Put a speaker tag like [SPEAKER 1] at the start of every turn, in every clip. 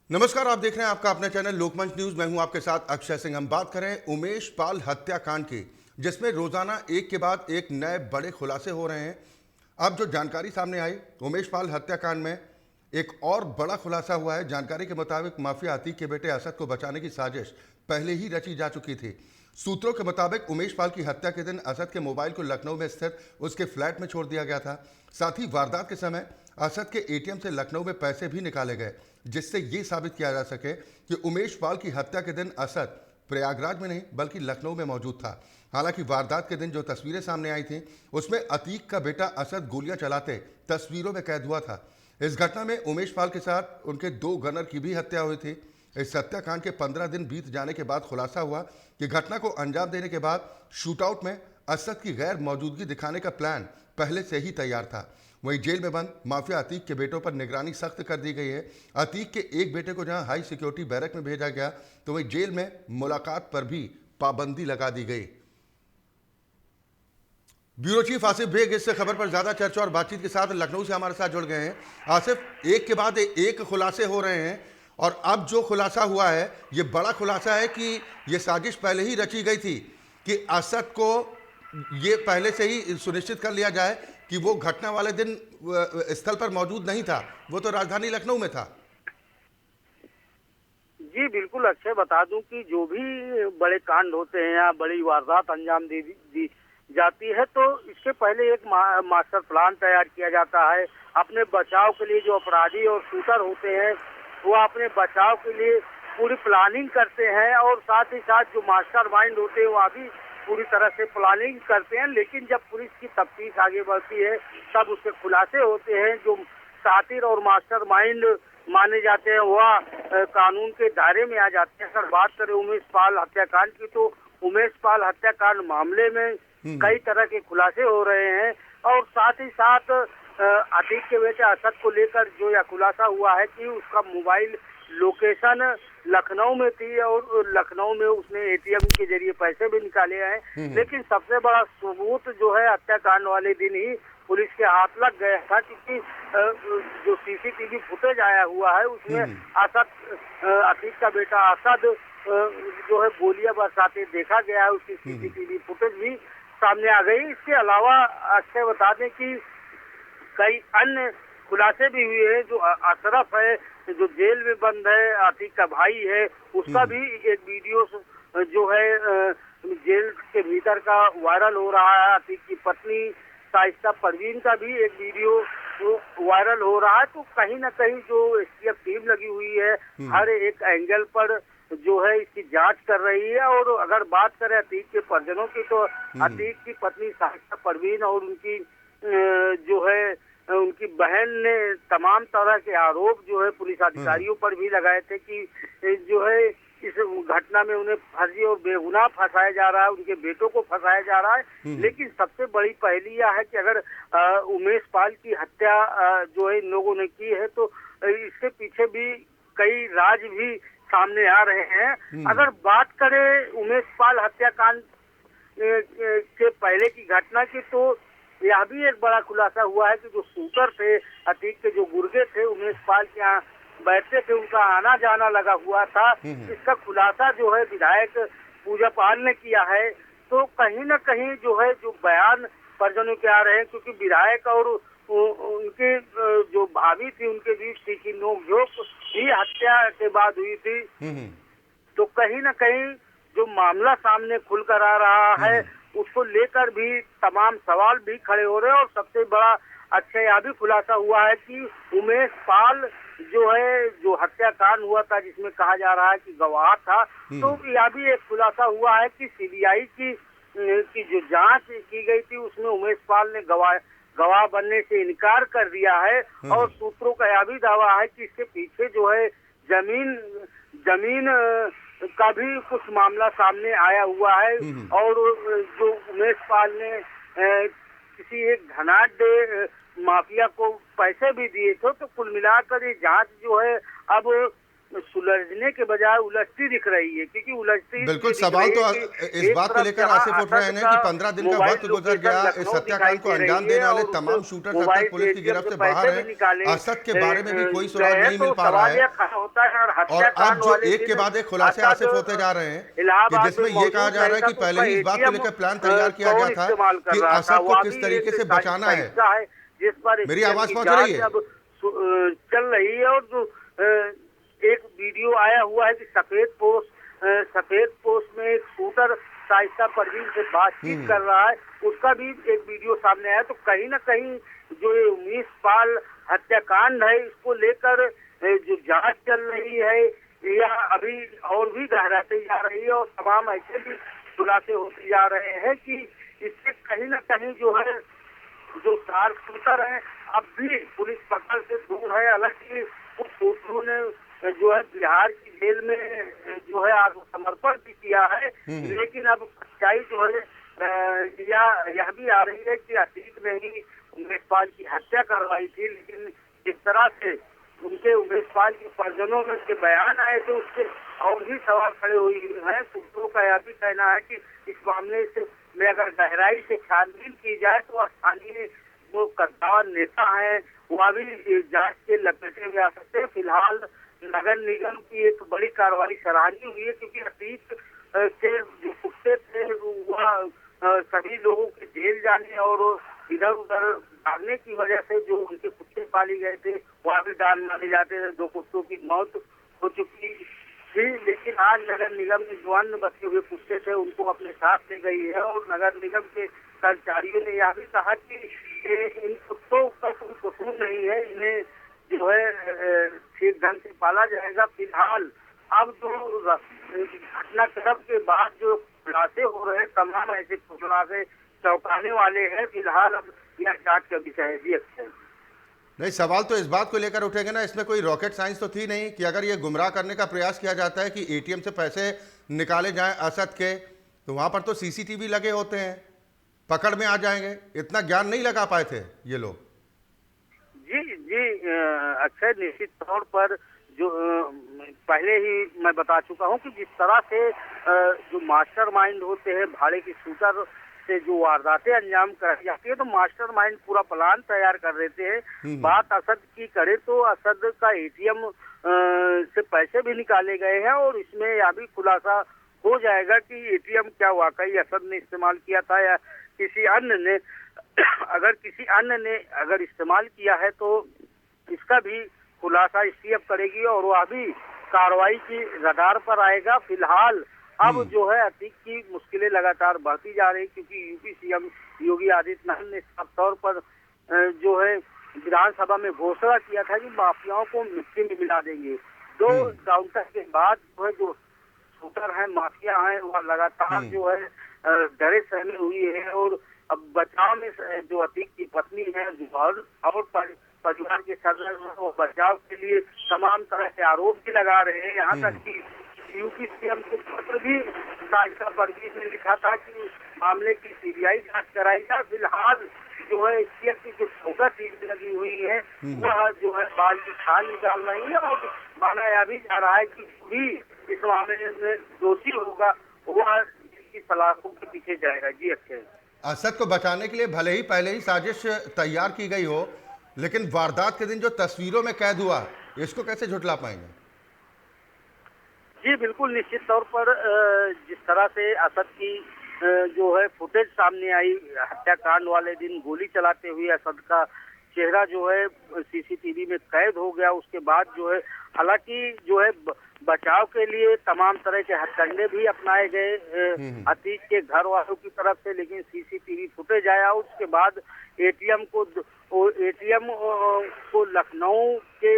[SPEAKER 1] नमस्कार, आप देख रहे हैं आपका अपना चैनल लोकमंच न्यूज। मैं हूं आपके साथ अक्षय सिंह। हम बात करें उमेश पाल हत्याकांड की, जिसमें रोजाना एक के बाद एक नए बड़े खुलासे हो रहे हैं। अब जो जानकारी सामने आई उमेश पाल हत्याकांड में, एक और बड़ा खुलासा हुआ है। जानकारी के मुताबिक माफिया अतीक के बेटे असद को बचाने की साजिश पहले ही रची जा चुकी थी। सूत्रों के मुताबिक उमेश पाल की हत्या के दिन असद के मोबाइल को लखनऊ में स्थित उसके फ्लैट में छोड़ दिया गया था। साथ ही वारदात के समय असद के एटीएम से लखनऊ में पैसे भी निकाले गए, जिससे ये साबित किया जा सके कि उमेश पाल की हत्या के दिन असद प्रयागराज में नहीं बल्कि लखनऊ में मौजूद था। हालांकि वारदात के दिन जो तस्वीरें सामने आई थीं उसमें अतीक का बेटा असद गोलियां चलाते तस्वीरों में कैद हुआ था। इस घटना में उमेश पाल के साथ उनके 2 गनर की भी हत्या हुई थी। इस हत्याकांड के 15 दिन बीत जाने के बाद खुलासा हुआ कि घटना को अंजाम देने के बाद शूटआउट में असद की गैर मौजूदगी दिखाने का प्लान पहले से ही तैयार था। वहीं जेल में बंद माफिया अतीक के बेटों पर निगरानी सख्त कर दी गई है। अतीक के एक बेटे को जहां हाई सिक्योरिटी बैरक में भेजा गया, तो वहीं जेल में मुलाकात पर भी पाबंदी लगा दी गई। ब्यूरो चीफ आसिफ बेग इस खबर पर ज्यादा चर्चा और बातचीत के साथ लखनऊ से हमारे साथ जुड़ गए हैं। आसिफ, एक के बाद एक खुलासे हो रहे हैं और अब जो खुलासा हुआ है ये बड़ा खुलासा है कि ये साजिश पहले ही रची गई थी कि असद को ये पहले से ही सुनिश्चित कर लिया जाए कि वो घटना वाले दिन स्थल पर मौजूद नहीं था, वो तो राजधानी लखनऊ में था।
[SPEAKER 2] जी बिल्कुल अक्षय, बता दूं कि जो भी बड़े कांड होते हैं या बड़ी वारदात अंजाम दी जाती है तो इसके पहले एक मास्टर प्लान तैयार किया जाता है। अपने बचाव के लिए जो अपराधी और शूटर होते हैं वो अपने बचाव के लिए पूरी प्लानिंग करते हैं और साथ ही साथ जो मास्टर माइंड होते हैं वो भी पूरी तरह से प्लानिंग करते हैं। लेकिन जब पुलिस की तफ्तीश आगे बढ़ती है तब उसके खुलासे होते हैं। जो सातिर और मास्टर माइंड माने जाते हैं वह कानून के दायरे में आ जाते हैं। अगर बात करें उमेश पाल हत्याकांड की तो उमेश पाल हत्याकांड मामले में कई तरह के खुलासे हो रहे हैं और साथ ही साथ अतीक के बेटे असद को लेकर जो यह खुलासा हुआ है कि उसका मोबाइल लोकेशन लखनऊ में थी और लखनऊ में उसने एटीएम के जरिए पैसे भी निकाले हैं। लेकिन सबसे बड़ा सबूत जो है हत्याकांड वाले दिन ही पुलिस के हाथ लग गया था, क्योंकि जो सीसीटीवी फुटेज आया हुआ है उसमें असद अतीक का बेटा असद जो है गोलियां बरसाते देखा गया है। उसकी सीसीटीवी फुटेज भी सामने आ गई। इसके अलावा अक्षय बता दें कि कई अन्य खुलासे भी हुए हैं। जो अशरफ है जो जेल में बंद है, अतीक का भाई है, उसका भी एक वीडियो जो है जेल के भीतर का वायरल हो रहा है। अतीक की पत्नी शाइस्ता परवीन का भी एक वीडियो वायरल हो रहा है। तो कहीं ना कहीं जो एसटीएफ टीम लगी हुई है हर एक एंगल पर जो है इसकी जांच कर रही है। और अगर बात करें अतीक के परिजनों की तो अतीक की पत्नी शाइस्ता परवीन और उनकी जो है उनकी बहन ने तमाम तरह के आरोप जो है पुलिस अधिकारियों पर भी लगाए थे कि जो है इस घटना में उन्हें फर्जी और बेगुनाह फंसाया जा रहा है, उनके बेटों को फंसाया जा रहा है। लेकिन सबसे बड़ी पहेली यह है कि अगर उमेश पाल की हत्या जो है इन लोगों ने की है तो इसके पीछे भी कई राज भी सामने आ रहे हैं। अगर बात करें उमेश पाल हत्याकांड के पहले की घटना की तो यह भी एक बड़ा खुलासा हुआ है कि जो शूटर थे अतीक के, जो गुर्गे थे उमेश पाल के यहाँ बैठते थे, उनका आना जाना लगा हुआ था। इसका खुलासा जो है विधायक पूजा पाल ने किया है। तो कहीं ना कहीं जो है जो बयान परिजनों के आ रहे हैं, क्योंकि विधायक और उनके जो भाभी थी उनके बीच तीखी नोकझोंक भी हत्या के बाद हुई थी। तो कहीं ना कहीं जो मामला सामने खुलकर आ रहा है उसको लेकर भी तमाम सवाल भी खड़े हो रहे हैं। और सबसे बड़ा अक्षय यह भी खुलासा हुआ है कि उमेश पाल जो है जो हत्याकांड हुआ था जिसमें कहा जा रहा है कि गवाह था, तो यह भी एक खुलासा हुआ है कि सीबीआई की जो जांच की गई थी उसमें उमेश पाल ने गवाह बनने से इनकार कर दिया है। और सूत्रों का यह भी दावा है कि इसके पीछे जो है जमीन का भी कुछ मामला सामने आया हुआ है। और जो उमेश पाल ने किसी एक धनाढ्य माफिया को पैसे भी दिए थे। तो कुल मिलाकर ये जांच जो है अब सुलझने के बजाय उलझती दिख रही है, क्योंकि उलझती
[SPEAKER 1] बिल्कुल,
[SPEAKER 2] दिख
[SPEAKER 1] सवाल
[SPEAKER 2] रही
[SPEAKER 1] तो
[SPEAKER 2] है कि
[SPEAKER 1] इस
[SPEAKER 2] एक
[SPEAKER 1] बात को
[SPEAKER 2] तरफ
[SPEAKER 1] लेकर
[SPEAKER 2] जहां
[SPEAKER 1] आसिफ उठ रहे
[SPEAKER 2] असद
[SPEAKER 1] हैं
[SPEAKER 2] का
[SPEAKER 1] कि 15 दिन का
[SPEAKER 2] मोबाइल
[SPEAKER 1] वक्त गुजर
[SPEAKER 2] लोकेशन
[SPEAKER 1] गया, इस
[SPEAKER 2] लखनऊ दिखाई
[SPEAKER 1] हत्याकांड को
[SPEAKER 2] दे
[SPEAKER 1] अंजाम
[SPEAKER 2] रही है
[SPEAKER 1] देने वाले
[SPEAKER 2] और उस
[SPEAKER 1] तमाम शूटर्स अब
[SPEAKER 2] मोबाइल
[SPEAKER 1] तक
[SPEAKER 2] से
[SPEAKER 1] पुलिस की
[SPEAKER 2] एटीएम
[SPEAKER 1] गिरफ्त
[SPEAKER 2] से
[SPEAKER 1] से बाहर
[SPEAKER 2] पैसे भी
[SPEAKER 1] हैं।
[SPEAKER 2] निकाले
[SPEAKER 1] असद के बारे में भी कोई सुराग
[SPEAKER 2] गए हैं।
[SPEAKER 1] नहीं मिल
[SPEAKER 2] तो
[SPEAKER 1] पा रहा
[SPEAKER 2] सवाल
[SPEAKER 1] है।
[SPEAKER 2] यह खड़ा होता है, और
[SPEAKER 1] और अब
[SPEAKER 2] हत्याकांड
[SPEAKER 1] जो
[SPEAKER 2] वाले
[SPEAKER 1] एक के
[SPEAKER 2] दिन
[SPEAKER 1] बाद एक खुलासे
[SPEAKER 2] असद
[SPEAKER 1] आसिफ होते जा रहे हैं कि
[SPEAKER 2] इलाहाबाद में
[SPEAKER 1] जिसमें ये कहा
[SPEAKER 2] मौजूद
[SPEAKER 1] जा
[SPEAKER 2] नहीं
[SPEAKER 1] रहा है
[SPEAKER 2] था,
[SPEAKER 1] कि
[SPEAKER 2] तो
[SPEAKER 1] पहले
[SPEAKER 2] उसका
[SPEAKER 1] ही इस बात को
[SPEAKER 2] एटीएम
[SPEAKER 1] लेकर प्लान तैयार किया
[SPEAKER 2] कौन
[SPEAKER 1] गया था
[SPEAKER 2] इस्तेमाल कर
[SPEAKER 1] कि
[SPEAKER 2] रहा था,
[SPEAKER 1] असद को
[SPEAKER 2] वह
[SPEAKER 1] किस
[SPEAKER 2] भी
[SPEAKER 1] तरीके
[SPEAKER 2] एक
[SPEAKER 1] से
[SPEAKER 2] साजिश
[SPEAKER 1] बचाना
[SPEAKER 2] का
[SPEAKER 1] है।
[SPEAKER 2] हिस्सा है, जिस पर
[SPEAKER 1] मेरी
[SPEAKER 2] एटीएम
[SPEAKER 1] आवाज
[SPEAKER 2] की
[SPEAKER 1] पहुंच रही
[SPEAKER 2] जांच
[SPEAKER 1] है?
[SPEAKER 2] अब चल रही है। और जो एक वीडियो आया हुआ है कि सफेद पोस्ट में एक शूटर शाइस्ता परवीन से बातचीत कर रहा है, उसका भी एक वीडियो सामने आया। तो कहीं ना कहीं जो ये उमेश पाल हत्याकांड है, इसको लेकर जो जांच चल रही है या अभी और भी गहराती जा रही है, और तमाम ऐसे भी खुलासे होते जा रहे हैं कि इससे कहीं ना कहीं जो है जो शार्प शूटर है अब भी पुलिस पकड़ से दूर है। हालांकि कुछ शूटरों ने जो है बिहार की जेल में जो है आत्मसमर्पण भी किया है, लेकिन अब सच्चाई जो है यह भी आ रही है कि अतीक ने ही उमेश पाल की हत्या करवाई थी। लेकिन जिस तरह से उनके उमेश पाल के परिजनों में के बयान आए थे, उससे और भी सवाल खड़े हुए हैं। सूत्रों का यह भी कहना है कि इस मामले से में अगर गहराई से छानबीन की जाए तो स्थानीय जो कद्दावर नेता हैं वह भी जांच के लपेटे में आ सकते हैं। फिलहाल नगर निगम की एक बड़ी कार्रवाई सराहनीय हुई है, क्योंकि अतीत के जो कुत्ते थे वह सभी लोगों के जेल जाने और इधर उधर भागने की वजह से जो उनके कुत्ते पाले गए थे वह भी डाल माने जाते थे। 2 कुत्तों की मौत हो चुकी थी, लेकिन आज नगर निगम ने जो अन्य बचे हुए कुत्ते थे उनको अपने साथ ले गई है। और नगर निगम के कर्मचारियों ने यह भी कहा कि इन कुत्तों का कोई कसूर नहीं है, इन्हें जो है ठीक ढंग से पाला जाएगा। फिलहाल अब जो घटनाक्रम के बाद जो खुलासे हो रहे हैं, तमाम ऐसे खुलासे चौंकाने वाले हैं। फिलहाल अब यह जांच का विषय है। जी अच्छा।
[SPEAKER 1] नहीं, सवाल तो इस बात को लेकर उठेगा ना, इसमें कोई रॉकेट साइंस तो थी नहीं कि अगर ये गुमराह करने का प्रयास किया जाता है कि एटीएम से पैसे निकाले जाएं असद के, तो वहां पर तो सीसीटीवी लगे होते हैं, पकड़ में आ जाएंगे। इतना ज्ञान नहीं लगा पाए थे ये लोग।
[SPEAKER 2] जी अक्षय, निश्चित तौर पर जो पहले ही मैं बता चुका हूं कि जिस तरह से जो मास्टरमाइंड होते हैं, भाड़े की शूटर से जो वारदातें अंजाम कराई जाती है, तो मास्टरमाइंड पूरा प्लान तैयार कर देते हैं। बात असद की करे तो असद का एटीएम से पैसे भी निकाले गए हैं, और इसमें यह भी खुलासा हो जाएगा कि एटीएम क्या वाकई असद ने इस्तेमाल किया था या किसी अन्य ने। अगर किसी अन्य ने अगर इस्तेमाल किया है तो इसका भी खुलासा एसटीएफ करेगी और वह भी कार्रवाई की रडार पर आएगा। फिलहाल अब जो है अतीक की मुश्किलें लगातार बढ़ती जा रही, क्योंकि यूपी सीएम योगी आदित्यनाथ ने साफ तौर पर जो है विधानसभा में घोषणा किया था कि माफियाओं को मिट्टी में मिला देंगे। 2 काउंटर के बाद जो है जो शूटर है, माफिया है, वह लगातार जो है डरे सहमे हुई है। और अब बचाव में जो अतीक की पत्नी है और परिवार के सदस्य वो बचाव के लिए तमाम तरह के आरोप भी लगा रहे हैं। यहाँ तक कि यूपी सीएम को पत्र भी शाइस्ता परवीन ने लिखा था कि मामले की सीबीआई जांच कराई जाए। फिलहाल जो है एसटीएफ की जो छोटा टीम लगी हुई है वह जो है बाल की खाल निकाल रही है, और माना यह भी जा रहा है कि भी इस मामले में दोषी होगा वह इसकी सलाखों के पीछे जाएगा। जी अच्छा।
[SPEAKER 1] असद को बचाने के लिए भले ही पहले ही साजिश तैयार की गई हो, लेकिन वारदात के दिन जो तस्वीरों में कैद हुआ, इसको कैसे झुठला पाएंगे?
[SPEAKER 2] जी बिल्कुल, निश्चित तौर पर जिस तरह से असद की जो है फुटेज सामने आई हत्याकांड वाले दिन, गोली चलाते हुए असद का चेहरा जो है सीसीटीवी में कैद हो गया। उसके बाद जो है हालांकि जो है बचाव के लिए तमाम तरह के हथकंडे भी अपनाए गए अतीक के घर वालों की तरफ से, लेकिन सीसीटीवी फुटेज आया। उसके बाद एटीएम को लखनऊ के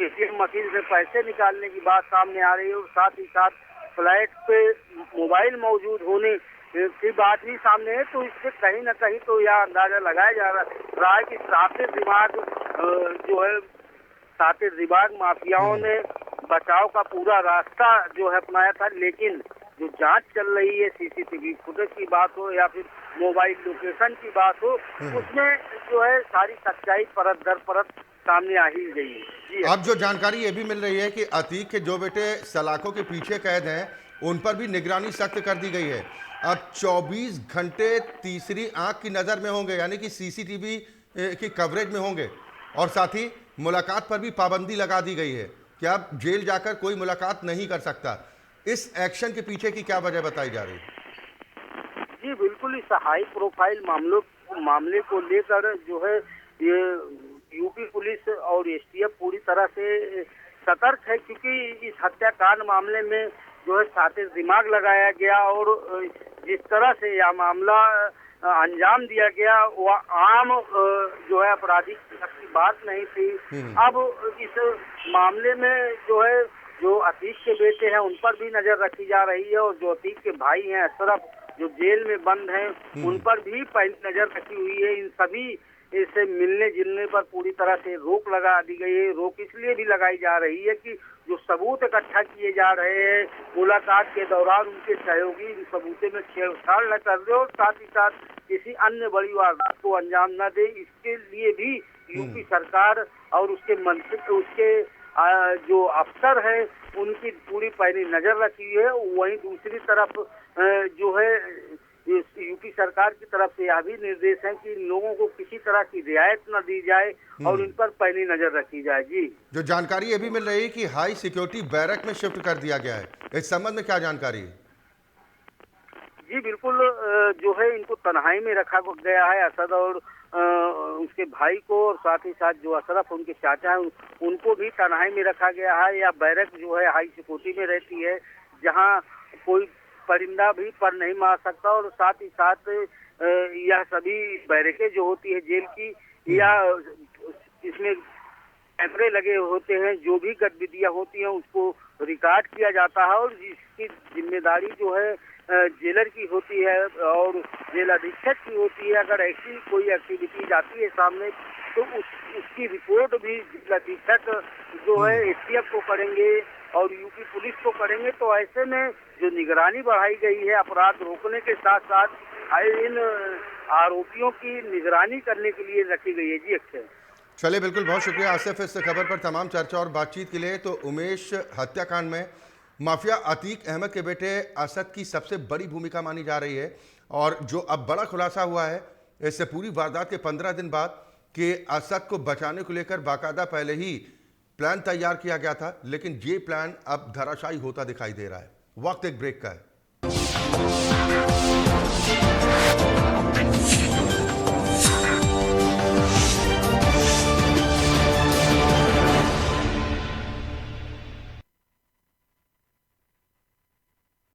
[SPEAKER 2] एटीएम मशीन से पैसे निकालने की बात सामने आ रही है, और साथ ही साथ फ्लैट पे मोबाइल मौजूद होने की बात भी सामने है। तो इससे कहीं ना कहीं तो यह अंदाजा लगाया जा रहा है कि सातिर दिमाग माफियाओं ने बचाव का पूरा रास्ता जो है अपनाया था। लेकिन जो जांच चल रही है, सीसीटीवी फुटेज की बात हो या फिर मोबाइल लोकेशन की बात हो, उसमें जो है सारी सच्चाई परत दर परत सामने आ ही गई है जी।
[SPEAKER 1] अब जो जानकारी ये भी मिल रही है कि अतीक के जो बेटे सलाखों के पीछे कैद हैं उन पर भी निगरानी सख्त कर दी गई है। अब 24 घंटे तीसरी आंख की नज़र में होंगे, यानी कि सीसीटीवी की कवरेज में होंगे, और साथ ही मुलाकात पर भी पाबंदी लगा दी गई है कि अब जेल जाकर कोई मुलाकात नहीं कर सकता। इस एक्शन के पीछे की क्या वजह बताई जा रही है?
[SPEAKER 2] जी बिल्कुल, इस हाई प्रोफाइल मामले को लेकर जो है ये यूपी पुलिस और एसटीएफ पूरी तरह से सतर्क है, क्योंकि इस हत्याकांड मामले में जो है साथे दिमाग लगाया गया और जिस तरह से यह मामला अंजाम दिया गया वह आम जो है अपराधी की बात नहीं थी। अब इस मामले में जो है जो अतीक के बेटे हैं उन पर भी नजर रखी जा रही है, और जो अतीक के भाई हैं अशरफ जो जेल में बंद हैं उन पर भी पहली नजर रखी हुई है। इन सभी से मिलने जुलने पर पूरी तरह से रोक लगा दी गई है। रोक इसलिए भी लगाई जा रही है कि जो सबूत इकट्ठा किए जा रहे हैं मुलाकात के दौरान उनके सहयोगी इन सबूतों में छेड़छाड़ न कर दे और साथ ही साथ किसी अन्य बड़ी वारदात को अंजाम न दे। इसके लिए भी यूपी सरकार और उसके मंत्री उसके जो अफसर है उनकी पूरी पैनी नजर रखी है। वहीं दूसरी तरफ जो है यूपी सरकार की तरफ से यह भी निर्देश है कि लोगों को किसी तरह की रियायत न दी जाए और इन पर पैनी नजर रखी जाए। जी,
[SPEAKER 1] जो जानकारी ये भी मिल रही है कि हाई सिक्योरिटी बैरक में शिफ्ट कर दिया गया है, इस संबंध में क्या जानकारी है?
[SPEAKER 2] जी बिल्कुल, जो है इनको तन्हाई में रखा गया है असद और उसके भाई को, और साथ ही साथ जो अशरफ उनके चाचा हैं उनको भी तन्हाई में रखा गया है। या बैरक जो है हाई सिक्योरिटी में रहती है जहां कोई परिंदा भी पर नहीं मार सकता, और साथ ही साथ यह सभी बैरकें जो होती है जेल की या इसमें कैमरे लगे होते हैं, जो भी गतिविधियां होती हैं उसको रिकॉर्ड किया जाता है और इसकी जिम्मेदारी जो है जेलर की होती है और जेल अधीक्षक की होती है। अगर ऐसी कोई एक्टिविटी जाती है सामने तो उसकी रिपोर्ट भी जेल अधीक्षक जो है एसटीएफ को करेंगे और यूपी पुलिस को करेंगे। तो ऐसे में जो निगरानी बढ़ाई गई है अपराध रोकने के साथ साथ इन आरोपियों की निगरानी करने के लिए रखी गई है। जी अक्षय,
[SPEAKER 1] चलिए बिल्कुल, बहुत शुक्रिया आसिफ इस खबर पर तमाम चर्चा और बातचीत के लिए। तो उमेश हत्याकांड में माफिया अतीक अहमद के बेटे असद की सबसे बड़ी भूमिका मानी जा रही है, और जो अब बड़ा खुलासा हुआ है इससे पूरी वारदात के 15 दिन बाद कि असद को बचाने को लेकर बाकायदा पहले ही प्लान तैयार किया गया था, लेकिन ये प्लान अब धराशायी होता दिखाई दे रहा है। वक्त एक ब्रेक का है।